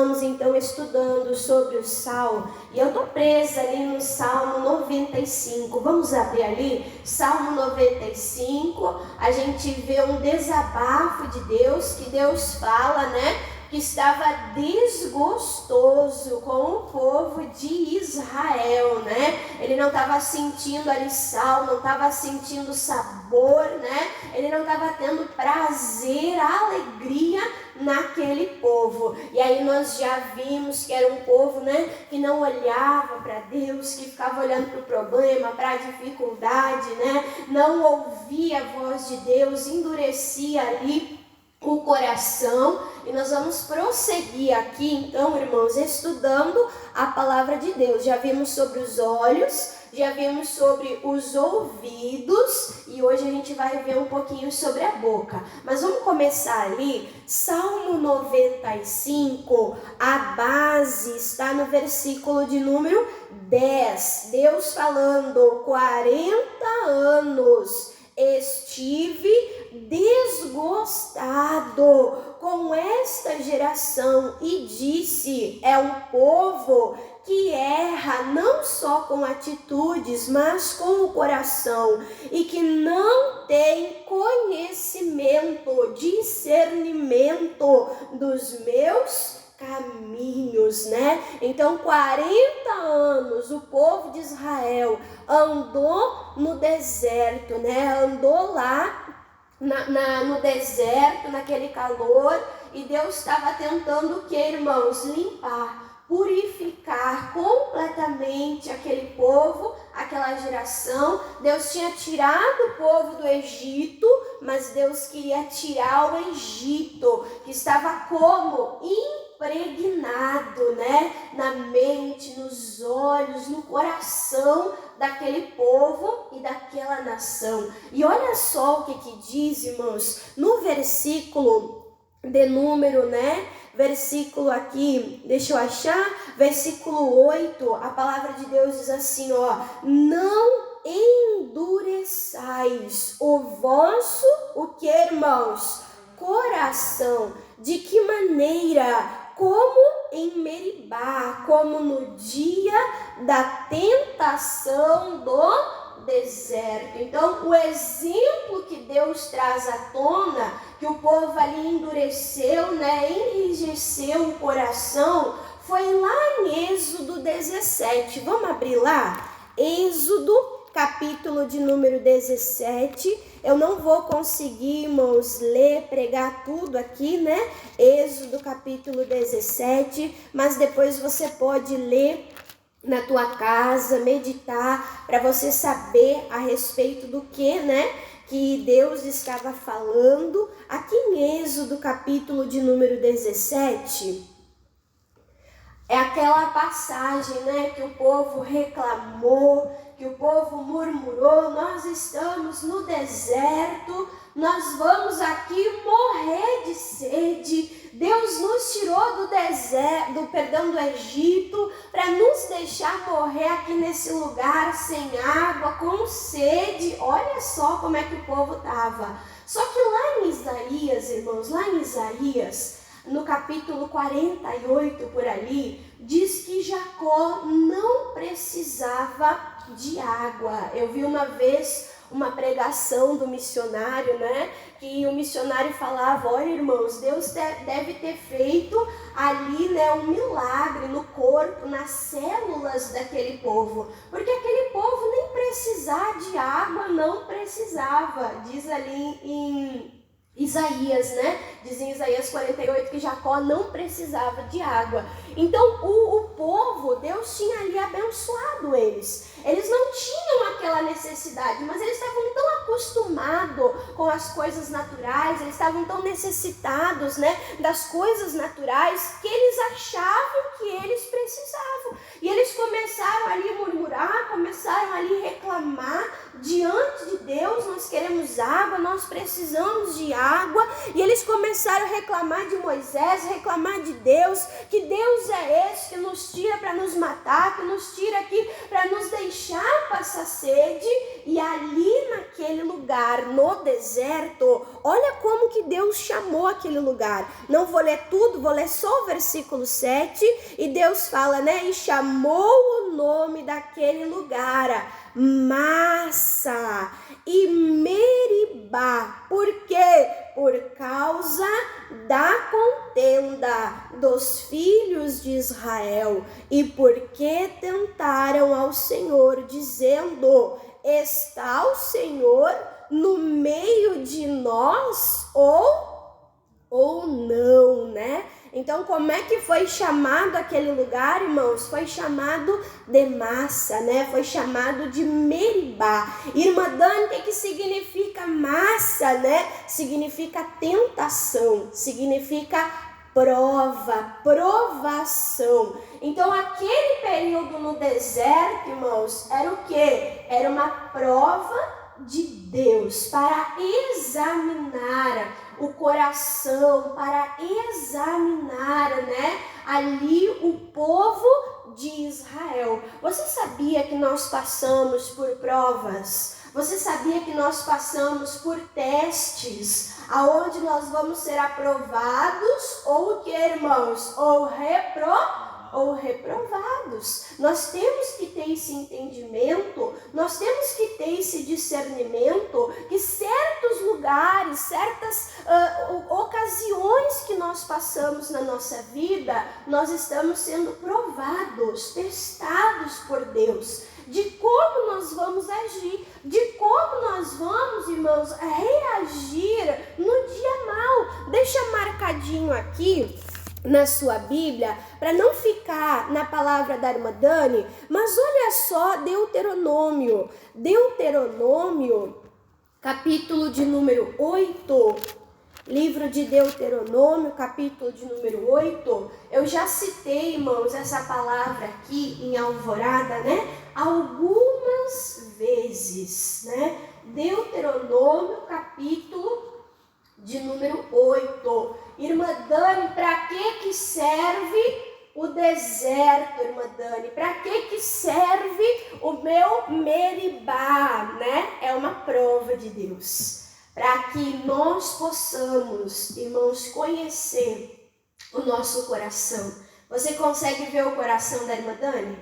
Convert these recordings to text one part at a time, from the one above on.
estamos então estudando sobre o Salmo, e eu estou presa ali no Salmo 95. Vamos abrir ali, Salmo 95, a gente vê um desabafo de Deus, que Deus fala, né? Que estava desgostoso com o povo de Israel, né? Ele não estava sentindo ali sal, não estava sentindo sabor, né? Ele não estava tendo prazer, alegria naquele povo. E aí nós já vimos que era um povo, né, que não olhava para Deus, que ficava olhando para o problema, para a dificuldade, né? Não ouvia a voz de Deus, endurecia ali o coração. E nós vamos prosseguir aqui então, irmãos, estudando a palavra de Deus. Já vimos sobre os olhos, já vimos sobre os ouvidos, e hoje a gente vai ver um pouquinho sobre a boca. Mas vamos começar ali, Salmo 95, a base está no versículo de número 10. Deus falando: 40 anos estive desgostado com esta geração e disse: é um povo que erra não só com atitudes, mas com o coração, e que não tem conhecimento, discernimento dos meus caminhos, né? Então 40 anos o povo de Israel andou no deserto, né? Andou lá no deserto, naquele calor, e Deus estava tentando o que, irmãos? Limpar, purificar completamente aquele povo, aquela geração. Deus tinha tirado o povo do Egito, mas Deus queria tirar o Egito, que estava como? Impregnado, né? Na mente, nos olhos, no coração daquele povo e daquela nação. E olha só o que diz, irmãos, no versículo de número, né? Versículo aqui, deixa eu achar, versículo 8, a palavra de Deus diz assim, ó: não endureçais o vosso, o que, irmãos? Coração. De que maneira? Como em Meribá, como no dia da tentação do deserto. Então, o exemplo que Deus traz à tona, que o povo ali endureceu, né, enrijeceu o coração, foi lá em Êxodo 17. Vamos abrir lá? Êxodo, capítulo de número 17. Eu não vou conseguir, irmãos, ler, pregar tudo aqui, né? Êxodo, capítulo 17, mas depois você pode ler na tua casa, meditar, para você saber a respeito do que, né, que Deus estava falando. Aqui em Êxodo, capítulo de número 17, é aquela passagem, né, que o povo reclamou, que o povo murmurou: nós estamos no deserto, nós vamos aqui morrer de sede. Deus nos tirou do deserto, do Egito, para nos deixar morrer aqui nesse lugar sem água, com sede. Olha só como é que o povo estava. Só que lá em Isaías, irmãos, lá em Isaías, no capítulo 48 por ali, diz que Jacó não precisava de água. Eu vi uma vez uma pregação do missionário, né? Que o missionário falava: olha, irmãos, Deus deve ter feito ali, né, um milagre no corpo, nas células daquele povo, porque aquele povo nem precisar de água não precisava. Diz ali em Isaías, né? Diz em Isaías 48 que Jacó não precisava de água. Então o povo, Deus tinha ali abençoado eles. Eles não tinham aquela necessidade, mas eles estavam tão acostumados com as coisas naturais, eles estavam tão necessitados, né, das coisas naturais, que eles achavam que eles precisavam. E eles começaram ali a murmurar, começaram ali a reclamar diante de Deus: nós queremos água, nós precisamos de água. E eles começaram a reclamar de Moisés, reclamar de Deus, que Deus é esse que nos tira para nos matar, que nos tira aqui para nos deixar passar sede. E ali naquele lugar, no deserto, olha como que Deus chamou aquele lugar. Não vou ler tudo, vou ler só o versículo 7, e Deus fala, né? E chamou o nome daquele lugar Massa e Meribá. Por quê? Por causa da contenda dos filhos de Israel, e porque tentaram ao Senhor, dizendo: está o Senhor no meio de nós ou não, né? Então, como é que foi chamado aquele lugar, irmãos? Foi chamado de Massa, né? Foi chamado de Meribá. Irmã Dani, o que significa massa, né? Significa tentação, significa prova, provação. Então, aquele período no deserto, irmãos, era o quê? Era uma prova de Deus para examinar o coração, para examinar, né, ali o povo de Israel. Você sabia que nós passamos por provas? Você sabia que nós passamos por testes, aonde nós vamos ser aprovados ou o que, irmãos? Ou reprovados. Nós temos que ter esse entendimento, nós temos que ter esse discernimento que certos lugares, certas ocasiões que nós passamos na nossa vida, nós estamos sendo provados, testados por Deus, de como nós vamos agir, de como nós vamos, irmãos, reagir no dia mal. Deixa marcadinho aqui na sua Bíblia, para não ficar na palavra da irmã Dani, mas olha só Deuteronômio, capítulo de número 8, livro de Deuteronômio, capítulo de número 8, eu já citei, irmãos, essa palavra aqui em Alvorada, né, algumas vezes, né, Deuteronômio, capítulo de número 8. Irmã Dani, para que serve o deserto, irmã Dani? Para que serve o meu Meribá, né? É uma prova de Deus. Para que nós possamos, irmãos, conhecer o nosso coração. Você consegue ver o coração da irmã Dani?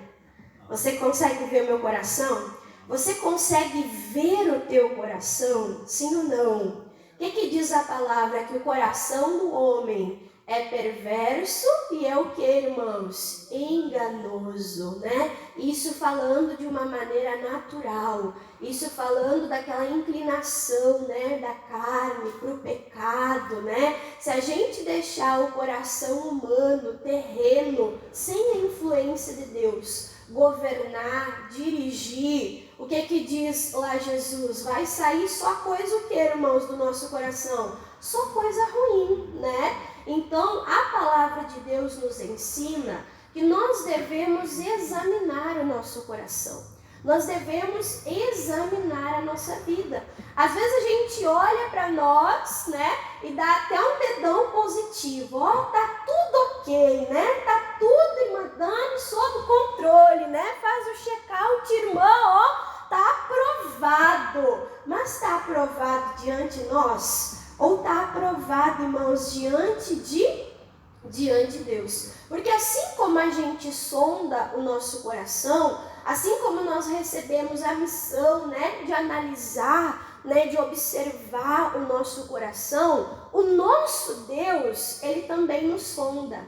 Você consegue ver o meu coração? Você consegue ver o teu coração? Sim ou não? O que diz a palavra? Que o coração do homem é perverso e é o que, irmãos? Enganoso, né? Isso falando de uma maneira natural, isso falando daquela inclinação, né, da carne para o pecado, né? Se a gente deixar o coração humano, terreno, sem a influência de Deus, governar, dirigir, o que diz lá Jesus? Vai sair só coisa o que, irmãos, do nosso coração? Só coisa ruim, né? Então, a palavra de Deus nos ensina que nós devemos examinar o nosso coração. Nós devemos examinar a nossa vida. Às vezes a gente olha para nós, né, e dá até um dedão positivo. Ó, tá tudo ok, né? Tá tudo, irmã Dani, sob controle, né? Faz o check-out, irmã, ó, tá aprovado. Mas tá aprovado diante de nós? Ou tá aprovado, irmãos, diante de Deus? Porque assim como a gente sonda o nosso coração, assim como nós recebemos a missão, né, de analisar, né, de observar o nosso coração, o nosso Deus, ele também nos sonda.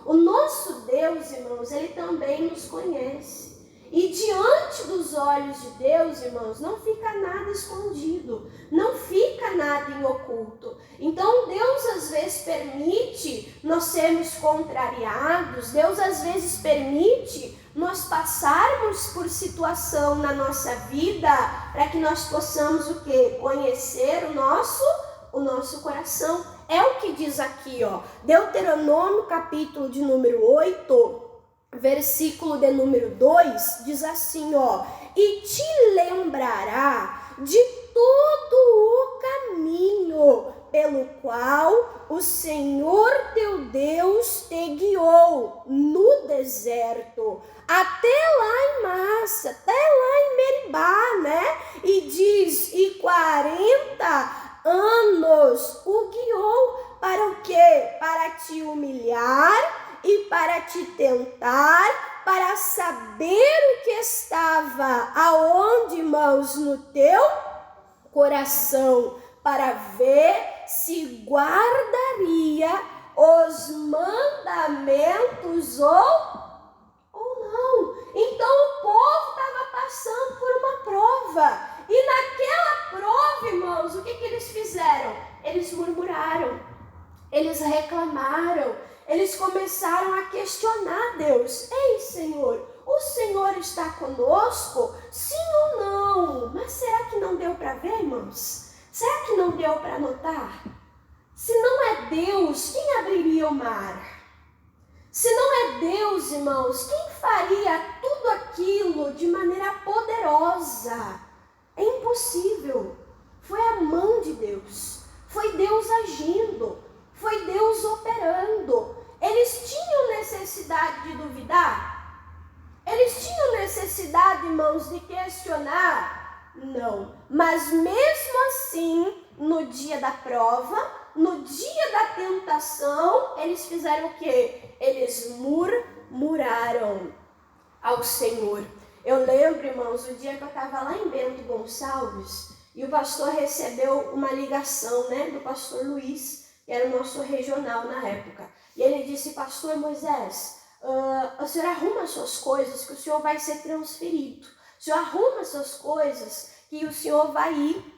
O nosso Deus, irmãos, ele também nos conhece. E diante dos olhos de Deus, irmãos, não fica nada escondido, não fica nada em oculto. Então Deus às vezes permite nós sermos contrariados, Deus às vezes permite nós passarmos por situação na nossa vida para que nós possamos o quê? Conhecer o nosso coração. É o que diz aqui, ó, Deuteronômio capítulo de número 8, versículo de número 2, diz assim, ó: e te lembrará de todo caminho pelo qual o Senhor teu Deus te guiou no deserto, até lá em Massa, até lá em Meribá, né? E diz, e 40 anos o guiou para o quê? Para te humilhar e para te tentar, para saber o que estava aonde, irmãos, no teu coração, para ver se guardaria os mandamentos ou não. Então o povo estava passando por uma prova. E naquela prova, irmãos, o que eles fizeram? Eles murmuraram, eles reclamaram, eles começaram a questionar Deus. Ei, Senhor, o Senhor está conosco? Sim ou não? Mas será que não deu para ver, irmãos? Será que não deu para notar? Se não é Deus, quem abriria o mar? Se não é Deus, irmãos, quem faria tudo aquilo de maneira poderosa? É impossível. Foi a mão de Deus. Foi Deus agindo. Foi Deus operando. Eles tinham necessidade de duvidar? Eles tinham necessidade, irmãos, de questionar? Não. Mas mesmo assim, no dia da prova, no dia da tentação, eles fizeram o quê? Eles murmuraram ao Senhor. Eu lembro, irmãos, o dia que eu estava lá em Bento Gonçalves e o pastor recebeu uma ligação, né, do pastor Luiz, que era o nosso regional na época. E ele disse, pastor Moisés, o senhor arruma as suas coisas que o senhor vai ser transferido. O senhor arruma as suas coisas que o senhor vai ir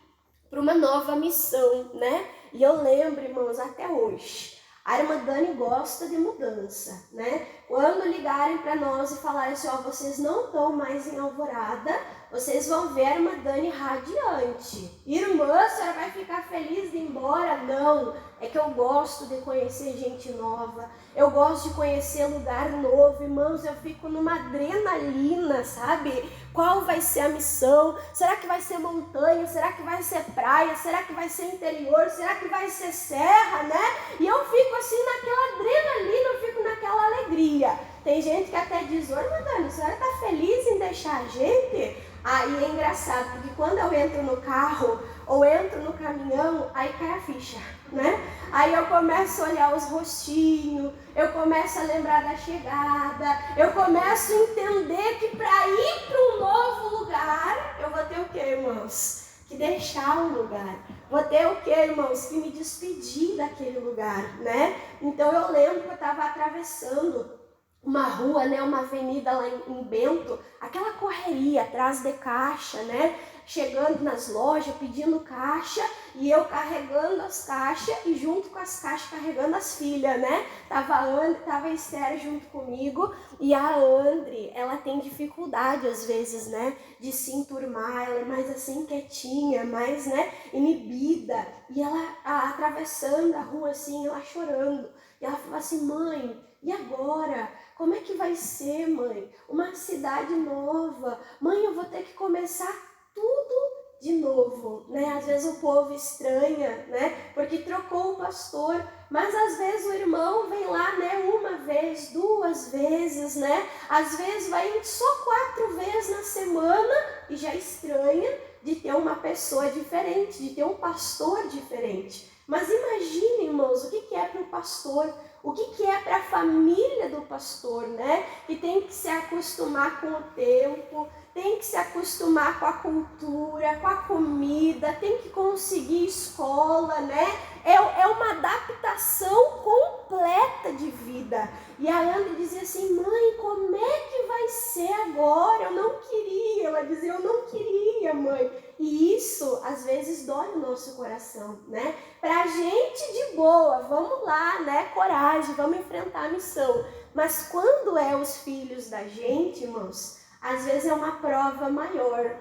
para uma nova missão, né? E eu lembro, irmãos, até hoje, a irmã Dani gosta de mudança, né? Quando ligarem para nós e falarem assim, ó, vocês não estão mais em Alvorada, vocês vão ver a irmã Dani radiante. Irmã, a senhora vai ficar feliz de ir embora? Não, é que eu gosto de conhecer gente nova, eu gosto de conhecer lugar novo, irmãos, eu fico numa adrenalina, sabe? Qual vai ser a missão? Será que vai ser montanha? Será que vai ser praia? Será que vai ser interior? Será que vai ser serra, né? E eu fico assim naquela adrenalina, eu fico naquela alegria. Tem gente que até diz, oi, Madame, a senhora tá feliz em deixar a gente? Aí é engraçado, porque quando eu entro no carro ou entro no caminhão, aí cai a ficha, né? Aí eu começo a olhar os rostinhos, eu começo a lembrar da chegada, eu começo a entender que para ir para um novo lugar, eu vou ter o quê, irmãos? Que deixar um lugar. Vou ter o quê, irmãos? Que me despedir daquele lugar, né? Então eu lembro que eu estava atravessando uma rua, né, uma avenida lá em Bento, aquela correria atrás de caixa, né, chegando nas lojas, pedindo caixa, e eu carregando as caixas e junto com as caixas carregando as filhas, né, tava a Esther junto comigo, e a Andre, ela tem dificuldade às vezes, né, de se enturmar, ela é mais assim quietinha, mais, né, inibida, e ela atravessando a rua assim, ela chorando, e ela falou assim, mãe, e agora? Como é que vai ser, mãe? Uma cidade nova. Mãe, eu vou ter que começar tudo de novo, né? Às vezes o povo estranha, né? Porque trocou o pastor. Mas às vezes o irmão vem lá, né? Uma vez, duas vezes, né? Às vezes vai só 4 vezes na semana e já estranha de ter uma pessoa diferente, de ter um pastor diferente. Mas imagine, irmãos, o que é para o pastor? O que é para a família do pastor, né? Que tem que se acostumar com o tempo, tem que se acostumar com a cultura, com a comida, tem que conseguir escola, né? É uma adaptação completa de vida. E a Ana dizia assim, mãe, como é que vai ser agora? Eu não queria. Ela dizia, eu não queria, mãe. E isso, às vezes, dói o nosso coração, né? Pra gente, de boa, vamos lá, né? Coragem, vamos enfrentar a missão. Mas quando é os filhos da gente, irmãos, às vezes é uma prova maior.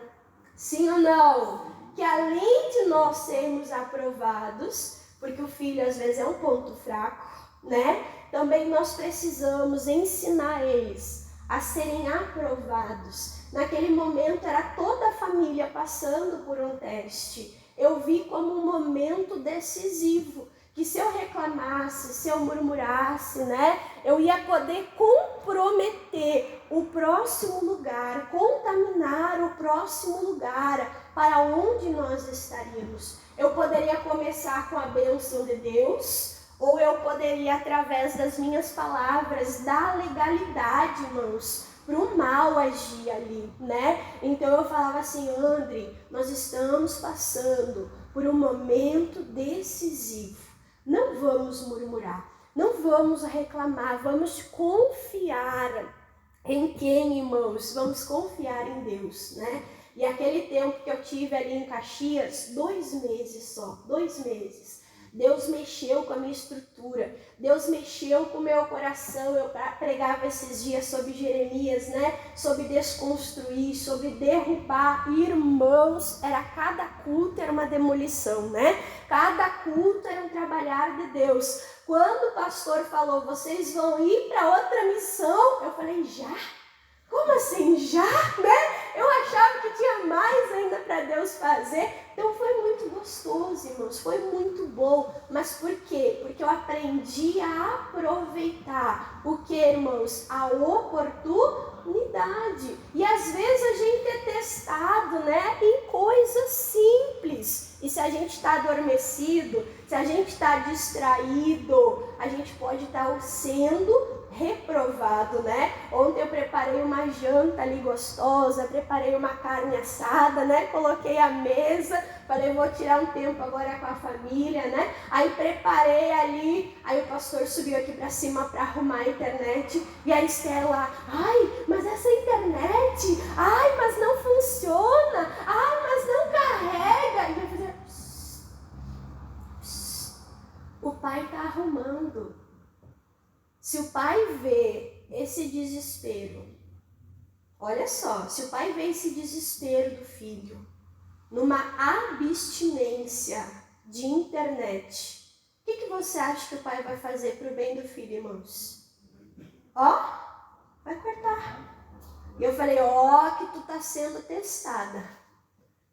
Sim ou não? Que além de nós sermos aprovados, porque o filho às vezes é um ponto fraco, né? Também nós precisamos ensinar eles a serem aprovados. Naquele momento era toda a família passando por um teste. eu vi como um momento decisivo, que se eu reclamasse, se eu murmurasse, né, eu ia poder comprometer o próximo lugar, contaminar o próximo lugar para onde nós estaríamos. Eu poderia começar com a bênção de Deus, ou eu poderia, através das minhas palavras, dar legalidade, irmãos, para o mal agir ali, né? Então eu falava assim: André, nós estamos passando por um momento decisivo. Não vamos murmurar, não vamos reclamar, vamos confiar em quem, irmãos? Vamos confiar em Deus, né? E aquele tempo que eu tive ali em Caxias, 2 meses só, 2 meses. Deus mexeu com a minha estrutura, Deus mexeu com o meu coração. Eu pregava esses dias sobre Jeremias, né? Sobre desconstruir, sobre derrubar. Irmãos, cada culto era uma demolição, né? Cada culto era um trabalhar de Deus. Quando o pastor falou, vocês vão ir para outra missão, eu falei, já? Como assim, já? Né? Eu achava que tinha mais ainda para Deus fazer. Então foi muito gostoso, irmãos, foi muito bom. Mas por quê? Porque eu aprendi a aproveitar. O que, irmãos? A oportunidade. E às vezes a gente é testado, né, em coisas simples. E se a gente está adormecido, se a gente está distraído, a gente pode estar sendo reprovado, né? Ontem eu preparei uma janta ali gostosa, preparei uma carne assada, né? Coloquei a mesa, falei, vou tirar um tempo agora com a família, né? Aí preparei ali, aí o pastor subiu aqui pra cima pra arrumar a internet, e a Esther lá, ai, mas essa internet, ai, mas não funciona, ai, mas não carrega. E eu falei, o pai tá arrumando. Se o pai vê esse desespero, olha só, se o pai vê esse desespero do filho, numa abstinência de internet, o que você acha que o pai vai fazer para o bem do filho, irmãos? Vai cortar. E eu falei, que tu tá sendo testada.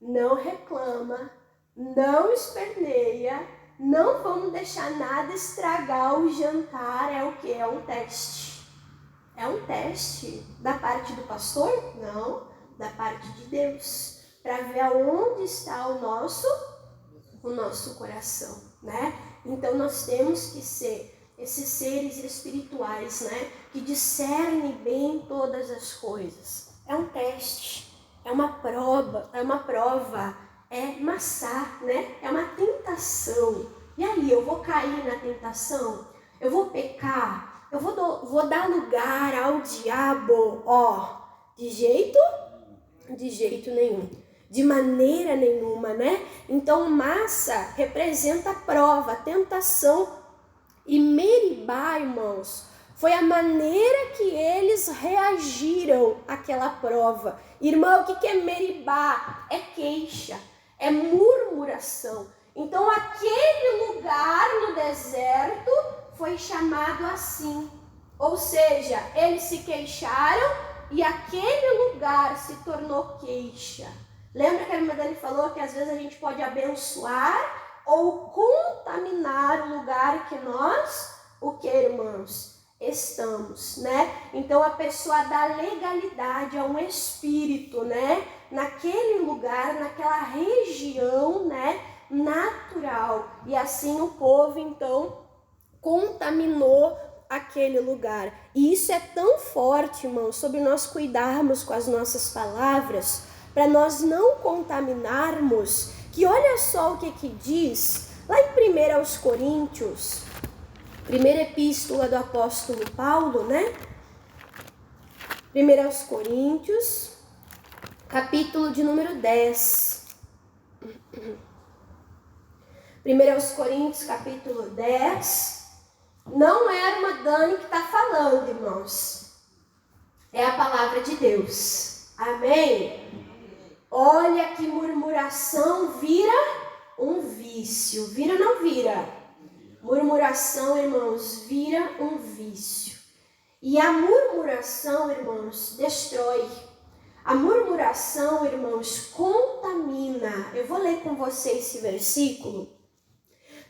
Não reclama, não esperneia, não vamos deixar nada estragar o jantar. É o que? É um teste. É um teste da parte do pastor? Não, da parte de Deus. Para ver aonde está o nosso coração, né? Então nós temos que ser esses seres espirituais, né? Que discernem bem todas as coisas. É um teste, é uma prova, é maçar, né? É uma tentação. E aí, eu vou cair na tentação? Eu vou pecar? Eu vou dar lugar ao diabo? De jeito nenhum. De maneira nenhuma, né? Então, massa representa a prova, tentação. E Meribá, irmãos, foi a maneira que eles reagiram àquela prova. Irmão, o que é Meribá? É queixa, é murmuração. Então, aquele lugar no deserto foi chamado assim. Ou seja, eles se queixaram e aquele lugar se tornou queixa. Lembra que a irmã Dani falou que às vezes a gente pode abençoar ou contaminar o lugar que nós, irmãos, estamos, né? Então a pessoa dá legalidade a um espírito, né? Naquele lugar, naquela região, né? Natural. E assim o povo, então, contaminou aquele lugar. E isso é tão forte, irmãos, sobre nós cuidarmos com as nossas palavras, para nós não contaminarmos, que olha só o que diz lá em 1 Coríntios, primeira epístola do apóstolo Paulo, né? 1 Coríntios, capítulo de número 10. 1 Coríntios, capítulo 10. Não é a irmã Dani que está falando, irmãos. É a palavra de Deus. Amém? Olha que murmuração vira um vício. Vira ou não vira? Murmuração, irmãos, vira um vício. E a murmuração, irmãos, destrói. A murmuração, irmãos, contamina. Eu vou ler com você esse versículo.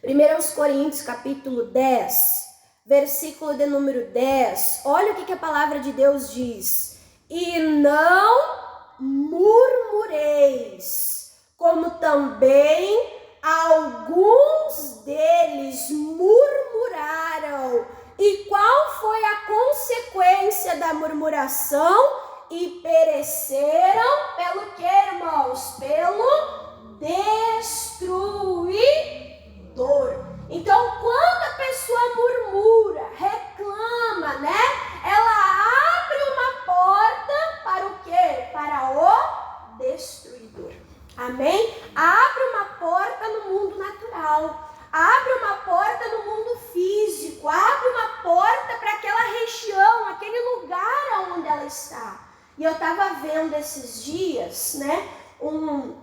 1 Coríntios capítulo 10, versículo de número 10. Olha o que a palavra de Deus diz. E não murmureis, como também alguns deles murmuraram. E qual foi a consequência da murmuração? E pereceram pelo que, irmãos? Pelo destruidor. Então, quando a pessoa murmura, reclama, né? Ela abre uma porta para o quê? Para o destruidor. Amém? Abre uma porta no mundo natural. Abre uma porta no mundo físico. Abre uma porta para aquela região, aquele lugar onde ela está. E eu estava vendo esses dias, né? Um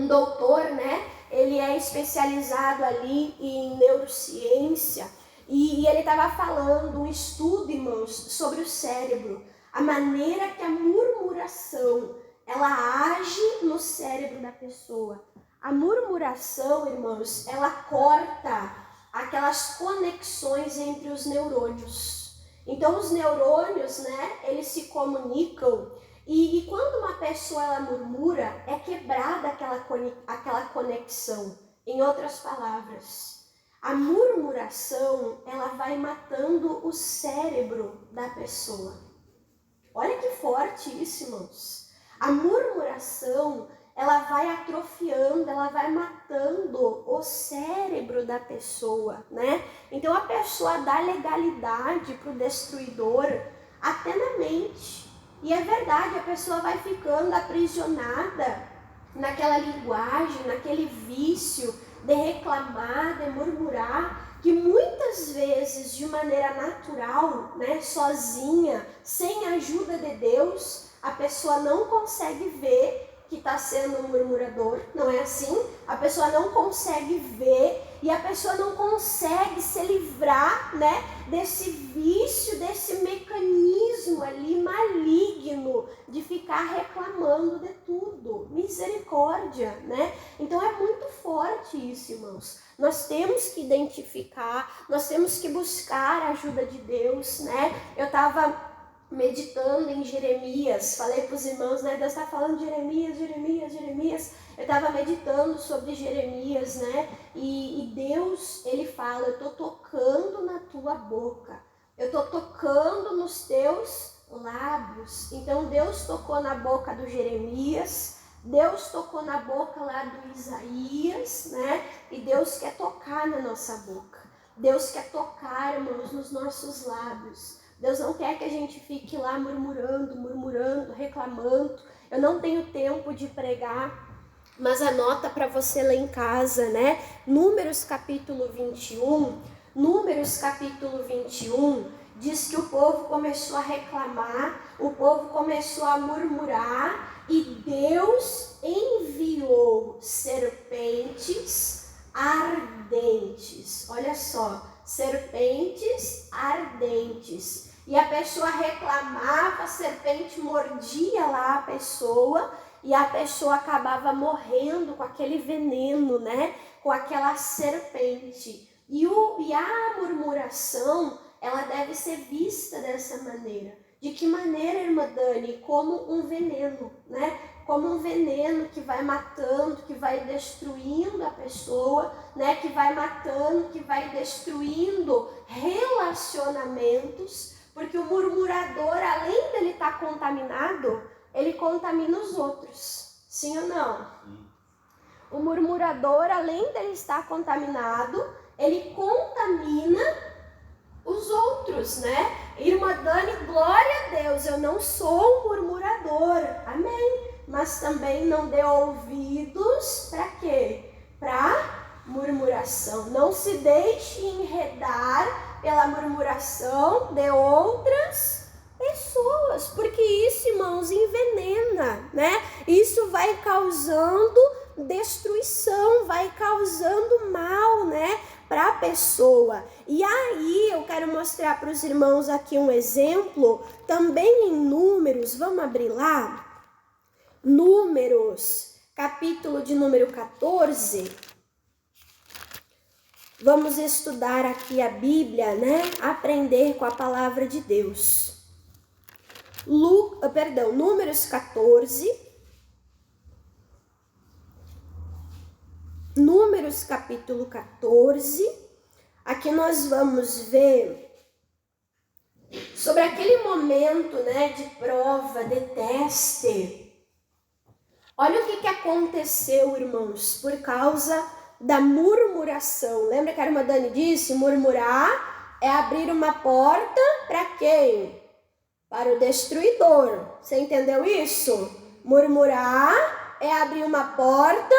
doutor, né? Ele é especializado ali em neurociência. E ele estava falando um estudo, irmãos, sobre o cérebro. A maneira que a murmuração, ela age no cérebro da pessoa. A murmuração, irmãos, ela corta aquelas conexões entre os neurônios. Então, os neurônios, né, eles se comunicam e quando uma pessoa ela murmura, é quebrada aquela conexão. Em outras palavras, a murmuração, ela vai matando o cérebro da pessoa. Olha que forte isso, irmãos. A murmuração, ela vai atrofiando, ela vai matando o cérebro da pessoa, né? Então a pessoa dá legalidade para o destruidor até na mente. E é verdade, a pessoa vai ficando aprisionada naquela linguagem, naquele vício de reclamar, de murmurar, que muitas vezes de maneira natural, né, sozinha, sem a ajuda de Deus, a pessoa não consegue ver que está sendo um murmurador, não é assim? A pessoa não consegue ver e a pessoa não consegue se livrar, né, desse vício, desse mecanismo ali maligno de ficar reclamando de tudo. Misericórdia, né? Então é muito forte isso, irmãos. Nós temos que identificar, nós temos que buscar a ajuda de Deus, né? Eu estava meditando em Jeremias, falei para os irmãos, né? Deus está falando de Jeremias. Eu estava meditando sobre Jeremias, né? E Deus, ele fala, eu estou tocando na tua boca, eu estou tocando nos teus lábios. Então Deus tocou na boca do Jeremias, Deus tocou na boca lá do Isaías, né? E Deus quer tocar na nossa boca. Deus quer tocar, irmãos, nos nossos lábios. Deus não quer que a gente fique lá murmurando, reclamando. Eu não tenho tempo de pregar, mas anota para você lá em casa, né? Números capítulo 21, diz que o povo começou a reclamar, o povo começou a murmurar e Deus enviou serpentes ardentes. Olha só, serpentes ardentes. E a pessoa reclamava, a serpente mordia lá a pessoa e a pessoa acabava morrendo com aquele veneno, né? Com aquela serpente. E a murmuração, ela deve ser vista dessa maneira. De que maneira, irmã Dani? Como um veneno, né? Como um veneno que vai matando, que vai destruindo a pessoa, né? Que vai matando, que vai destruindo relacionamentos. Porque o murmurador, além dele estar contaminado, ele contamina os outros. Sim ou não? O murmurador, além dele estar contaminado, ele contamina os outros, né? Irmã Dani, glória a Deus, eu não sou um murmurador, amém? Mas também não dê ouvidos para quê? Para murmuração. Não se deixe enredar pela murmuração de outras pessoas, porque isso, irmãos, envenena, né? Isso vai causando destruição, vai causando mal, né, para a pessoa. E aí eu quero mostrar para os irmãos aqui um exemplo, também em Números, vamos abrir lá? Números, capítulo de número 14. Vamos estudar aqui a Bíblia, né? Aprender com a palavra de Deus. Números 14. Números capítulo 14. Aqui nós vamos ver sobre aquele momento, né, de prova, de teste. Olha o que aconteceu, irmãos, por causa da murmuração. Lembra que a irmã Dani disse? Murmurar é abrir uma porta para quem? Para o destruidor. Você entendeu isso? Murmurar é abrir uma porta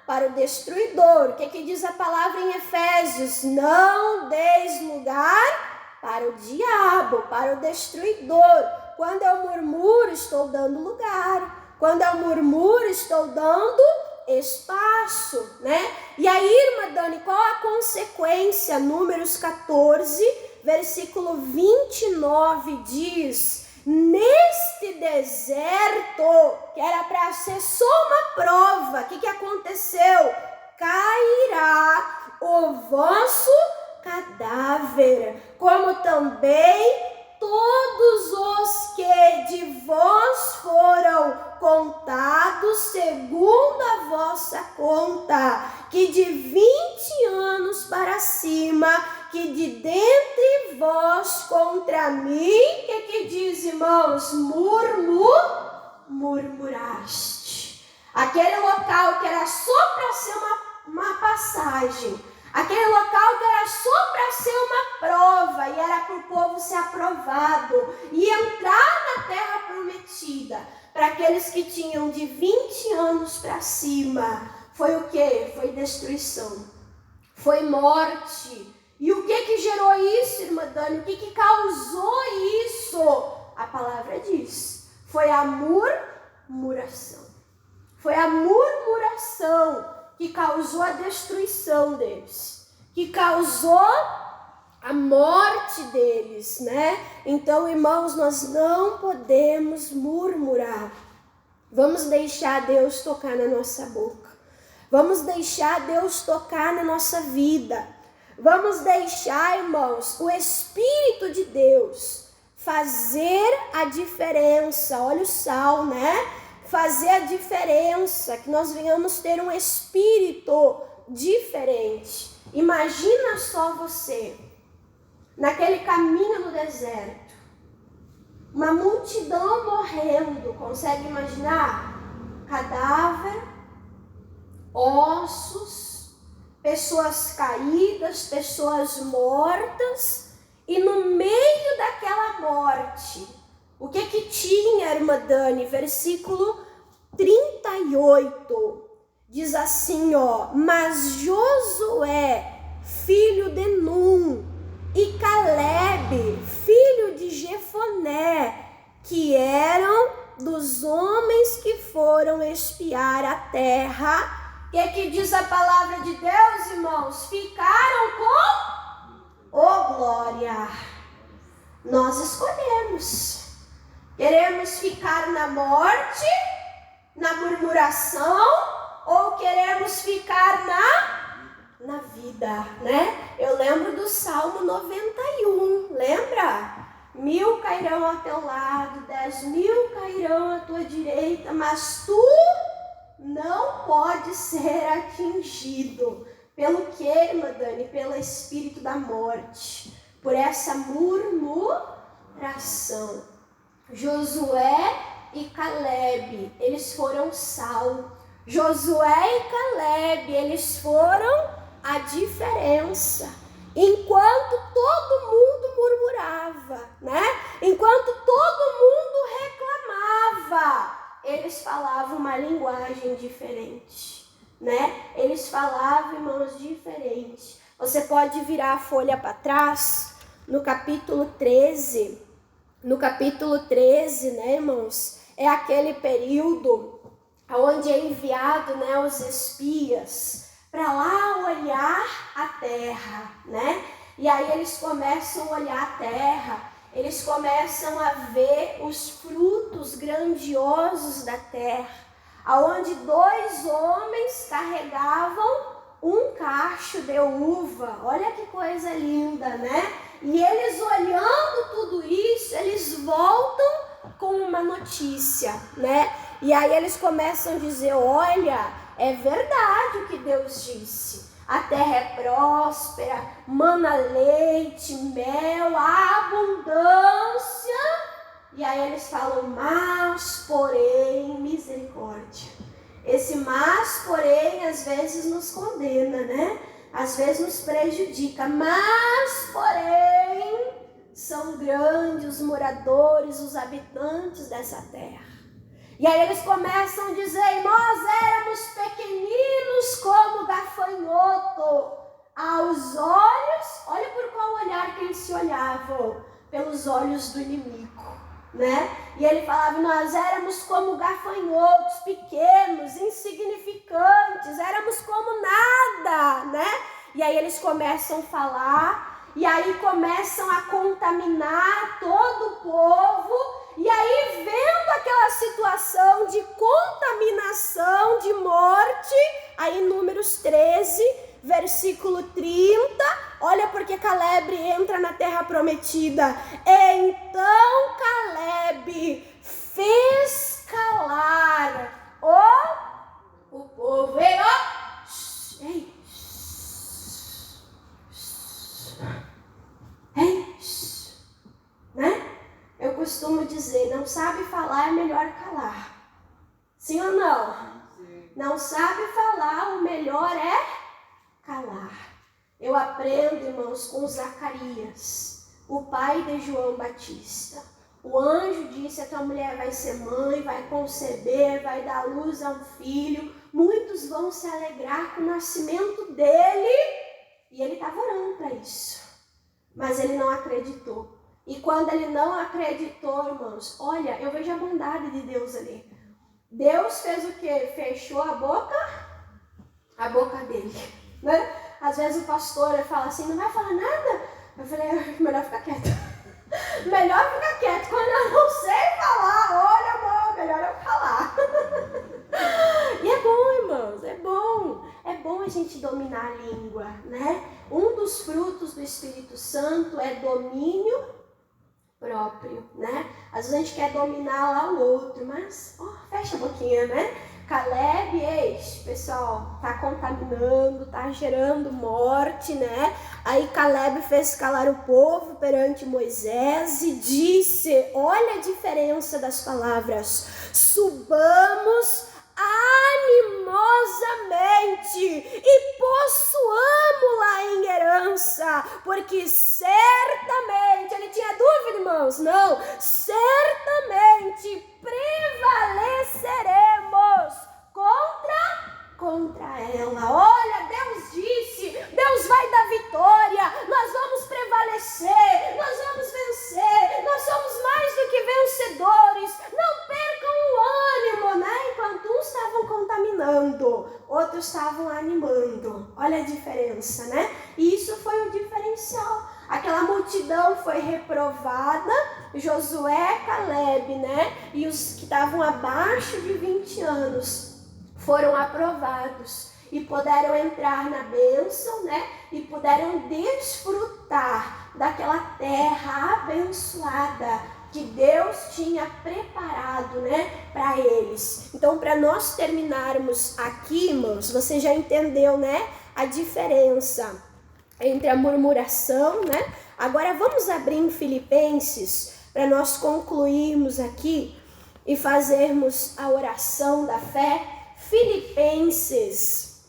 para o destruidor. O que diz a palavra em Efésios? Não deis lugar para o diabo, para o destruidor. Quando eu murmuro, estou dando lugar. Quando eu murmuro, estou dando espaço, né? E aí, irmã Dani, qual a consequência? Números 14, versículo 29 diz: neste deserto, que era para ser só uma prova, o que aconteceu? Cairá o vosso cadáver, como também todos os que de vós foram contados segundo a vossa conta, que de 20 anos para cima, que de dentre vós contra mim, que diz, irmãos? Murmuraste. Aquele local que era só para ser uma passagem, aquele local que era só para ser uma prova e era para o povo ser aprovado e entrar na terra prometida, para aqueles que tinham de 20 anos para cima, foi o quê? Foi destruição, foi morte. E o que gerou isso, irmã Dani? O que causou isso? A palavra diz, foi a murmuração. Foi a murmuração que causou a destruição deles, que causou a morte deles, né? Então, irmãos, nós não podemos murmurar. Vamos deixar Deus tocar na nossa boca. Vamos deixar Deus tocar na nossa vida. Vamos deixar, irmãos, o Espírito de Deus fazer a diferença. Olha o sal, né? Fazer a diferença, que nós venhamos ter um espírito diferente. Imagina só você, naquele caminho no deserto, uma multidão morrendo, consegue imaginar? Cadáver, ossos, pessoas caídas, pessoas mortas, e no meio daquela morte, o que tinha, irmã Dani? Versículo 38, diz assim, mas Josué, filho de Num, e Caleb, filho de Jefoné, que eram dos homens que foram espiar a terra. O que diz a palavra de Deus, irmãos? Ficaram com glória. Nós escolhemos. Queremos ficar na morte, na murmuração, ou queremos ficar na vida, né? Eu lembro do Salmo 91, lembra? 1000 cairão ao teu lado, 10.000 cairão à tua direita, mas tu não pode ser atingido. Pelo que, irmã Dani? Pelo espírito da morte, por essa murmuração. Josué e Caleb, eles foram sal. Josué e Caleb, eles foram a diferença. Enquanto todo mundo murmurava, né? Enquanto todo mundo reclamava, eles falavam uma linguagem diferente, né? Eles falavam, irmãos, diferente. Você pode virar a folha para trás, no capítulo 13. No capítulo 13, né, irmãos? É aquele período onde é enviado, né, os espias para lá olhar a terra, né? E aí eles começam a olhar a terra, eles começam a ver os frutos grandiosos da terra, aonde 2 homens carregavam um cacho de uva. Olha que coisa linda, né? E eles olhando tudo isso, eles voltam com uma notícia, né? E aí eles começam a dizer, olha, é verdade o que Deus disse. A terra é próspera, mana leite, mel, abundância. E aí eles falam, mas, porém, misericórdia. Esse mas, porém, às vezes nos condena, né? Às vezes nos prejudica. Mas, porém, são grandes os moradores, os habitantes dessa terra. E aí eles começam a dizer, nós éramos pequeninos como gafanhoto aos olhos. Olha por qual olhar que eles se olhavam, pelos olhos do inimigo, né? E ele falava, nós éramos como gafanhotos, pequenos, insignificantes, éramos como nada, né? E aí eles começam a falar, e aí começam a contaminar todo o povo. E aí, vendo aquela situação de contaminação, de morte, aí em Números 13, versículo 30, olha porque Caleb entra na terra prometida. Então Caleb fez calar o povo. Ei, ó! Ei! Ei! Né? Eu costumo dizer, não sabe falar, é melhor calar. Sim ou não? Sim. Não sabe falar, o melhor é calar. Eu aprendo, irmãos, com Zacarias, o pai de João Batista. O anjo disse, a tua mulher vai ser mãe, vai conceber, vai dar luz a um filho. Muitos vão se alegrar com o nascimento dele. E ele estava orando para isso. Mas ele não acreditou. E quando ele não acreditou, irmãos, olha, eu vejo a bondade de Deus ali. Deus fez o quê? Fechou a boca dele, né? Às vezes o pastor fala assim, não vai falar nada? Eu falei, melhor ficar quieto. Melhor ficar quieto. Quando eu não sei falar, olha, amor, melhor eu calar. E é bom, irmãos, é bom. É bom a gente dominar a língua, né? Um dos frutos do Espírito Santo é domínio próprio, né? Às vezes a gente quer dominar lá o outro, mas fecha a boquinha, né? Caleb, pessoal, tá contaminando, tá gerando morte, né? Aí Caleb fez calar o povo perante Moisés e disse, olha a diferença das palavras, subamos animosamente e possuamos-la em herança, porque certamente, ele tinha dúvida, irmãos? Não, certamente prevaleceremos contra ela. Olha, Deus disse, Deus vai dar vitória, nós vamos prevalecer, nós vamos vencer, nós somos mais do que vencedores. Não percam o ânimo, né? Enquanto uns estavam contaminando, outros estavam animando. Olha a diferença, né? E isso foi o diferencial. Aquela multidão foi reprovada, Josué, Caleb, né? E os que estavam abaixo de 20 anos foram aprovados e puderam entrar na bênção, né? E puderam desfrutar daquela terra abençoada que Deus tinha preparado, né, para eles. Então, para nós terminarmos aqui, irmãos, você já entendeu, né, a diferença entre a murmuração, né? Agora vamos abrir em Filipenses para nós concluirmos aqui e fazermos a oração da fé. Filipenses,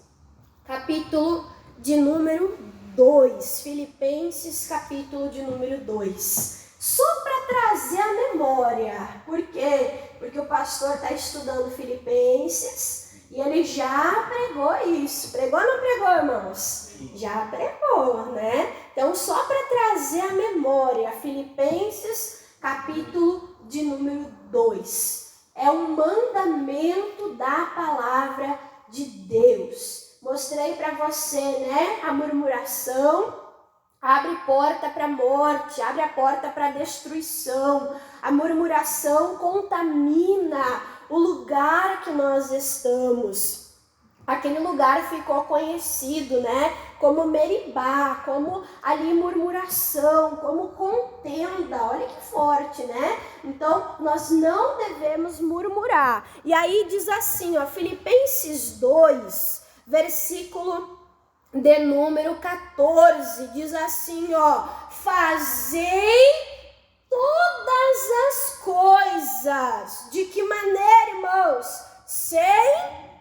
capítulo de número 2. Filipenses, capítulo de número 2. Só para trazer a memória. Por quê? Porque o pastor está estudando Filipenses e ele já pregou isso. Pregou ou não pregou, irmãos? Já pregou, né? Então, só para trazer a memória, Filipenses, capítulo de número 2. É um mandamento da palavra de Deus. Mostrei para você, né, a murmuração, abre porta para a morte, abre a porta para a destruição. A murmuração contamina o lugar que nós estamos. Aquele lugar ficou conhecido, né, como Meribá, como ali murmuração, como contenda. Olha que forte, né? Então, nós não devemos murmurar. E aí diz assim, ó, Filipenses 2, versículo de número 14, diz assim, ó, fazei todas as coisas. De que maneira, irmãos? Sem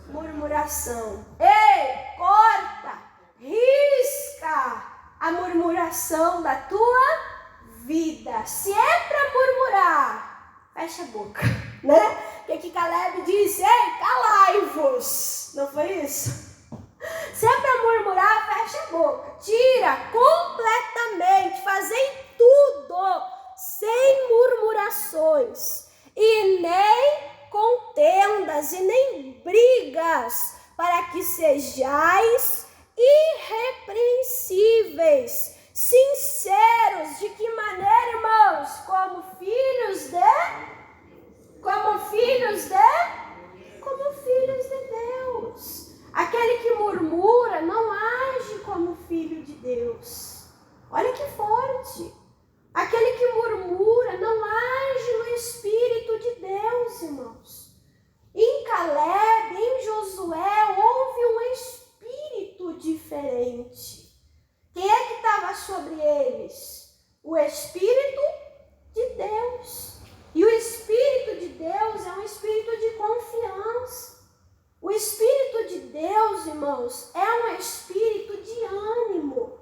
murmuração. Ei, corta, risca a murmuração da tua vida. Se é para murmurar, fecha a boca, né? O que Caleb disse? Ei, calai-vos. Não foi isso? Se é para murmurar, fecha a boca. Tira completamente. Fazei tudo sem murmurações. E nem contendas e nem brigas, para que sejais irrepreensíveis, sinceros. De que maneira, irmãos? Como filhos de Deus. Aquele que murmura não age como filho de Deus. Olha que forte. Aquele que murmura não age no Espírito de Deus, irmãos. Em Caleb, em Josué, houve um espírito diferente. Quem é que estava sobre eles? O Espírito de Deus. E o Espírito de Deus é um espírito de confiança. O Espírito de Deus, irmãos, é um espírito de ânimo.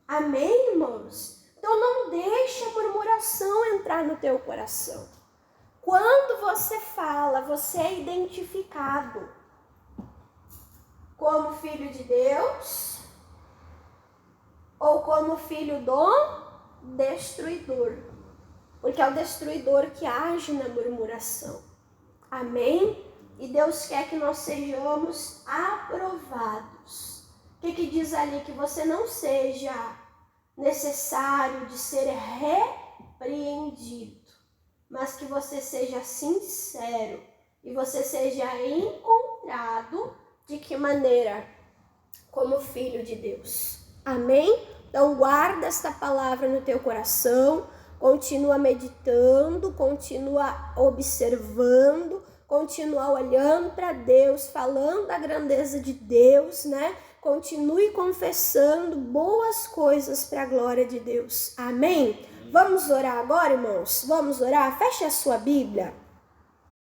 Amém, irmãos? Então não deixa a murmuração entrar no teu coração. Quando você fala, você é identificado como filho de Deus ou como filho do destruidor. Porque é o destruidor que age na murmuração. Amém? E Deus quer que nós sejamos aprovados. O que diz ali? Que você não seja necessário de ser repreendido, mas que você seja sincero e você seja encontrado de que maneira? Como filho de Deus. Amém? Então guarda esta palavra no teu coração, continua meditando, continua observando, continua olhando para Deus, falando da grandeza de Deus, né? Continue confessando boas coisas para a glória de Deus. Amém? Vamos orar agora, irmãos? Vamos orar? Feche a sua Bíblia.